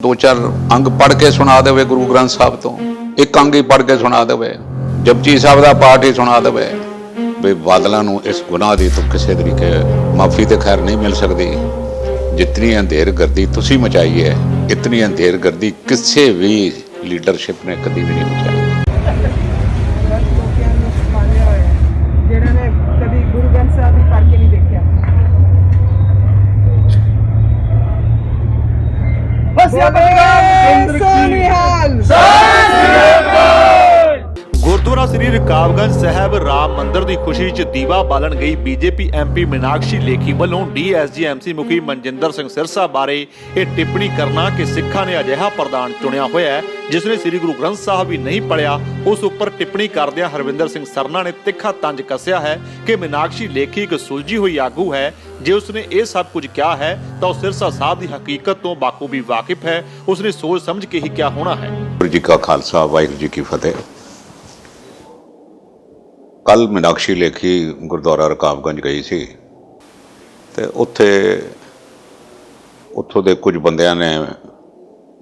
दो चार अंग पढ़ के सुना देवे गुरु ग्रंथ साहब तो एक अंग ही पढ़ के सुना देवे, जपजी साहब का पाठ ही सुना देवे भी बादलों नूं इस गुनाह की तो किसी तरीके माफ़ी तो खैर नहीं मिल सकती। जितनी अंधेर गर्दी तुसी मचाई है, इतनी अंधेर गर्दी किसी भी लीडरशिप ने कभी भी नहीं मचाई। गुरुद्वारा श्री रकाबगंज साहब राम मंदिर की खुशी च दीवा बालन गई बीजेपी एमपी मीनाक्षी लेखी वालों डीएसजीएमसी मुखी मनजिंदर सिंह सिरसा बारे यह टिप्पणी करना कि सिखा ने अजिहा प्रधान चुनिया होया है जिसने श्री गुरु ग्रंथ साहब भी नहीं पढ़िया, उस उपर टिप्पणी करदिया हरविंदर सिंह सरना ने तिखा तंज कसिया है कि मीनाक्षी लेखी एक सुलझी हुई आगू है। जे उसने ये सब कुछ किया है तो सिरसा साहब की हकीकत तो बाखूबी वाकिफ है, उसने सोच समझ के ही क्या होना है। वाहिगुरू जी का खालसा वाहिगुरू जी की फतेह। कल मीनाक्षी लेखी गुरुद्वारा रकाबगंज गई सी ते उत्थों दे कुछ बंदियां ने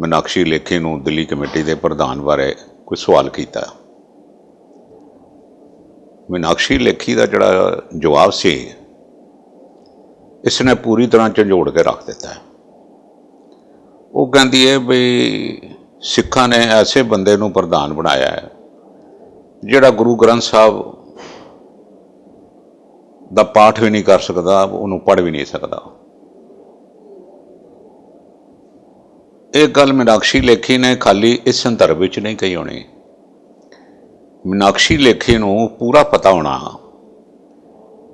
मीनाक्षी लेखी नूं दिल्ली कमेटी के प्रधान बारे कोई सवाल किया। मीनाक्षी लेखी का जिहड़ा जवाब सी इसने पूरी तरह झंझोड़ के रख दिता है। वो कहती है भी सिखा ने ऐसे बंदे नूं प्रधान बनाया है जिहड़ा गुरु ग्रंथ साहब दा पाठ भी नहीं कर सकता, उन्होंने पढ़ भी नहीं सकता। एक गल मीनाक्षी लेखी ने खाली इस संदर्भ में नहीं कही होनी। मीनाक्षी लेखी नूं पूरा पता होना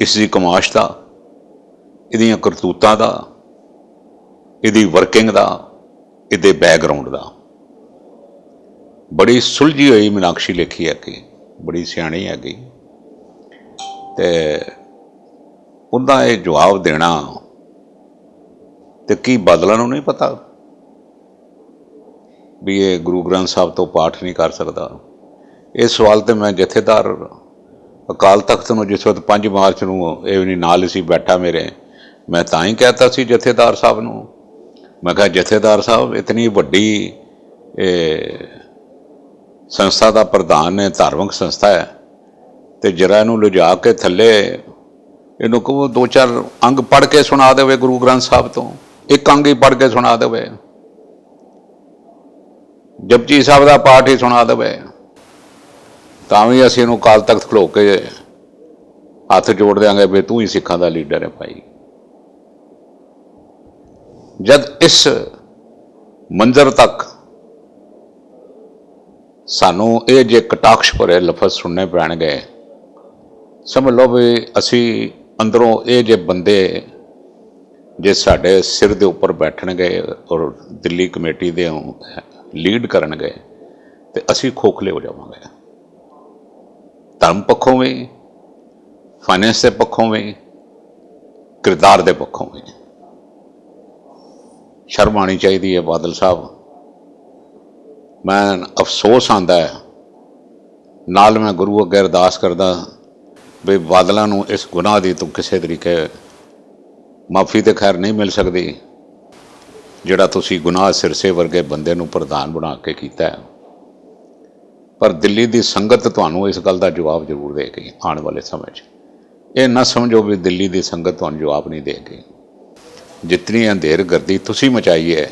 इसकी कमाश का, इहदियां करतूतां दा, इहदी वर्किंग दा, इहदे बैकग्राउंड का। बड़ी सुलझी हुई मीनाक्षी लेखी है कि बड़ी सियाणी हैगी ते उनका ये जवाब देना तो की बादलों को नहीं पता भी ये गुरु ग्रंथ साहब तो पाठ नहीं कर सकता। ये सवाल तो मैं जथेदार अकाल तख्त नूं जिस वक्त 5 मार्च नूं ये नहीं नाल सी बैठा मेरे, मैं तां ही कहता सी जथेदार साहब नूं, मैं कहा जथेदार साहब इतनी वड्डी संस्था का प्रधान है, धार्मिक संस्था है, तो जरा इनू लिजा के थले इनू कहो 2-4 अंग पढ़ के सुना देवे गुरु ग्रंथ साहब तो एक अंग ही पढ़ के सुना देवे, जपजी साहब का पाठ ही सुना देवे, तां भी असीं इनू काल तख्त खलो के हथ जोड़ देंगे भी तू ही सिखां दा लीडर है भाई। जब इस मंजर तक सानू ये जे कटाक्ष भरे लफज सुनने पैण गए, समझ लो भी असी अंदरों ये जे बंदे जे साडे सिर दे उपर बैठन गए और दिल्ली कमेटी दे लीड करन गए तो असी खोखले हो जावांगे, धर्म पक्षों भी, फाइनेंस के पक्षों भी, किरदार के पक्षों भी। शर्म आनी चाहिए है बादल साहब। मैं अफसोस आंदा है, नाल मैं गुरु अगे अरदास करदा भी बादलों नूं इस गुनाह की तो किसी तरीके माफ़ी तो खैर नहीं मिल सकती जिहड़ा तुसीं गुनाह सिरसे वर्गे बंदे नूं प्रधान बना के कीता है। पर दिल्ली की संगत तुहानूं इस गल का जवाब जरूर देगी आने वाले समय च। ये ना समझो भी दिल्ली की संगत तुहानूं जवाब नहीं देगी। जितनी अंधेर गर्दी तुसीं मचाई है,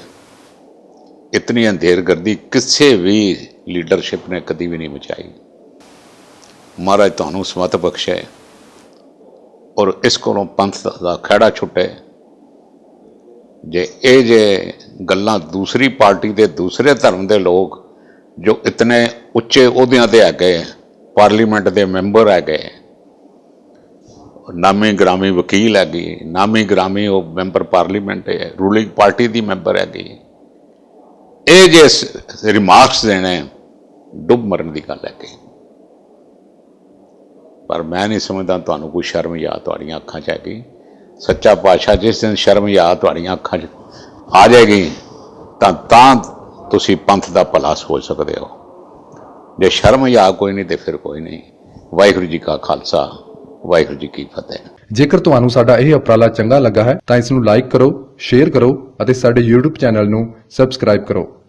इतनी अंधेर गर्दी किसी भी लीडरशिप ने कभी भी नहीं मचाई। महाराज तुहानूं समत बख्शे और इस कोलों पंथ का खैड़ा छुटे। जे गल्लां दूसरी पार्टी के दूसरे धर्म के लोग जो इतने उच्चे अहुदियां ते है गए, पार्लीमेंट के मैंबर है गए, नामी ग्रामी वकील हैगी, नामी ग्रामी वो मैंबर पार्लीमेंट है, रूलिंग पार्टी की मैंबर हैगी, ये जे रिमार्क्स देने डुब मरन की गल है। पर मैं नहीं समझदा तुहानूं कोई शर्म या तुहाड़ियां अखां च हैगी। सच्चा पातशाह जिस दिन शर्म या तुहाड़ियां अखां च आ जाएगी तां तुसीं पंथ दा भला सोच सकते हो। जे शर्म या कोई नहीं तो फिर कोई नहीं। वाहिगुरू जी का खालसा ਵਾਹਿਗੁਰੂ ਜੀ ਕੀ ਫਤਿਹ। ਜੇਕਰ ਤੁਹਾਨੂੰ ਸਾਡਾ ਇਹ ਉਪਰਾਲਾ ਚੰਗਾ ਲੱਗਾ ਹੈ ਤਾਂ ਇਸ ਨੂੰ ਲਾਈਕ ਕਰੋ, ਸ਼ੇਅਰ ਕਰੋ ਅਤੇ ਸਾਡੇ YouTube ਚੈਨਲ ਨੂੰ ਸਬਸਕ੍ਰਾਈਬ ਕਰੋ।